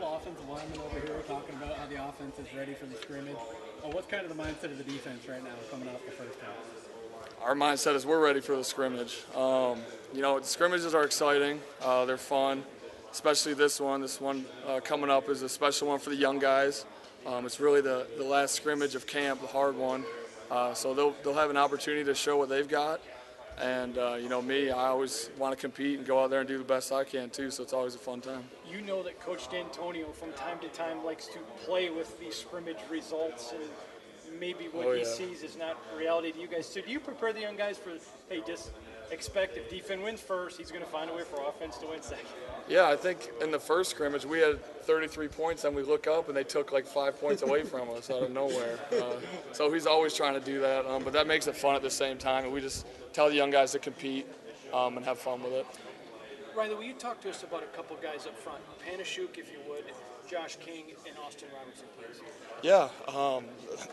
couple of offensive linemen over here talking about how the offense is ready for the scrimmage. What's kind of the mindset of the defense right now coming off the first half? Our mindset is we're ready for the scrimmage. Scrimmages are exciting. They're fun, especially this one. This one coming up is a special one for the young guys. It's really the last scrimmage of camp, the hard one. So they'll have an opportunity to show what they've got. And, me, I always want to compete and go out there and do the best I can, too, so it's always a fun time. You know that Coach D'Antonio from time to time likes to play with these scrimmage results, and maybe what he sees is not reality to you guys. So do you prepare the young guys for, hey, just expect if defense wins first, he's going to find a way for offense to win second? Yeah, I think in the first scrimmage we had 33 points, and we look up and they took like 5 points away from us out of nowhere. So he's always trying to do that, but that makes it fun at the same time, and we just tell the young guys to compete and have fun with it. Riley, will you talk to us about a couple guys up front? Panashuk, if you would, Josh King, and Austin Robertson, please. Yeah,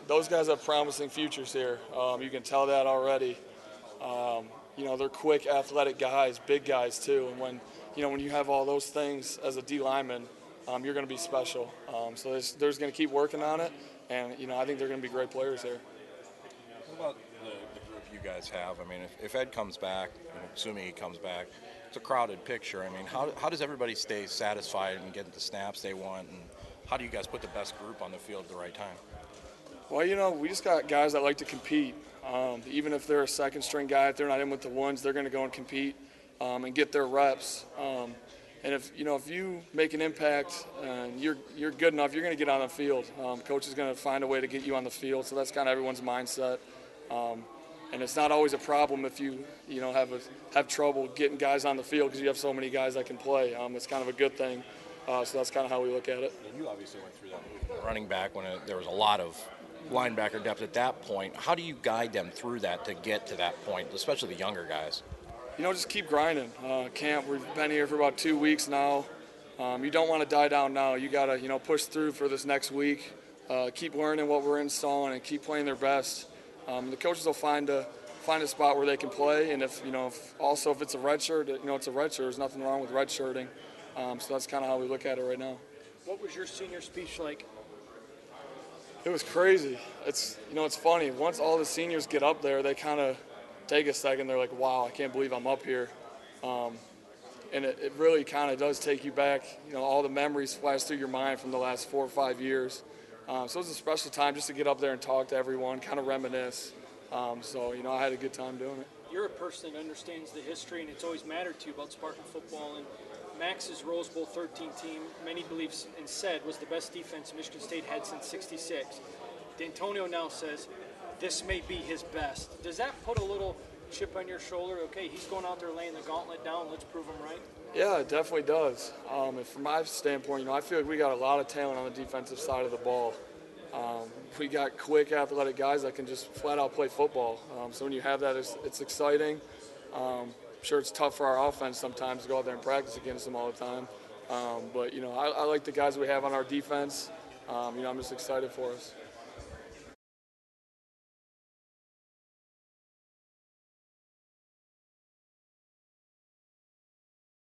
those guys have promising futures here. You can tell that already. They're quick, athletic guys, big guys too. And when you have all those things as a D lineman, you're going to be special. So there's going to keep working on it, and I think they're going to be great players here. What about the group you guys have? I mean, if Ed comes back, assuming he comes back, it's a crowded picture. I mean, how does everybody stay satisfied and get the snaps they want, and how do you guys put the best group on the field at the right time? Well, we just got guys that like to compete. Even if they're a second-string guy, if they're not in with the ones, they're going to go and compete and get their reps. And if you make an impact and you're good enough, you're going to get on the field. Coach is going to find a way to get you on the field, so that's kind of everyone's mindset. And it's not always a problem if you have trouble getting guys on the field because you have so many guys that can play. It's kind of a good thing. So that's kind of how we look at it. And you obviously went through that running back when there was a lot of linebacker depth at that point. How do you guide them through that to get to that point, especially the younger guys? Just keep grinding. Camp, we've been here for about 2 weeks now. You don't want to die down now. You got to, push through for this next week. Keep learning what we're installing and keep playing their best. The coaches will find a spot where they can play, and if it's a red shirt, it's a red shirt. There's nothing wrong with red shirting. So that's kind of how we look at it right now. What was your senior speech like? It was crazy. It's funny. Once all the seniors get up there, they kind of take a second. They're like, wow, I can't believe I'm up here. And it really kind of does take you back. All the memories flash through your mind from the last 4 or 5 years. So it was a special time just to get up there and talk to everyone, kind of reminisce. So I had a good time doing it. You're a person that understands the history, and it's always mattered to you about Spartan football. And Max's Rose Bowl 13 team, many believe and said, was the best defense Michigan State had since '66. D'Antonio now says this may be his best. Does that put a little chip on your shoulder? Okay, he's going out there laying the gauntlet down. Let's prove him right. Yeah, it definitely does. And from my standpoint, I feel like we got a lot of talent on the defensive side of the ball. We got quick, athletic guys that can just flat out play football. So when you have that, it's exciting. I'm sure it's tough for our offense sometimes to go out there and practice against them all the time. But I like the guys we have on our defense. I'm just excited for us.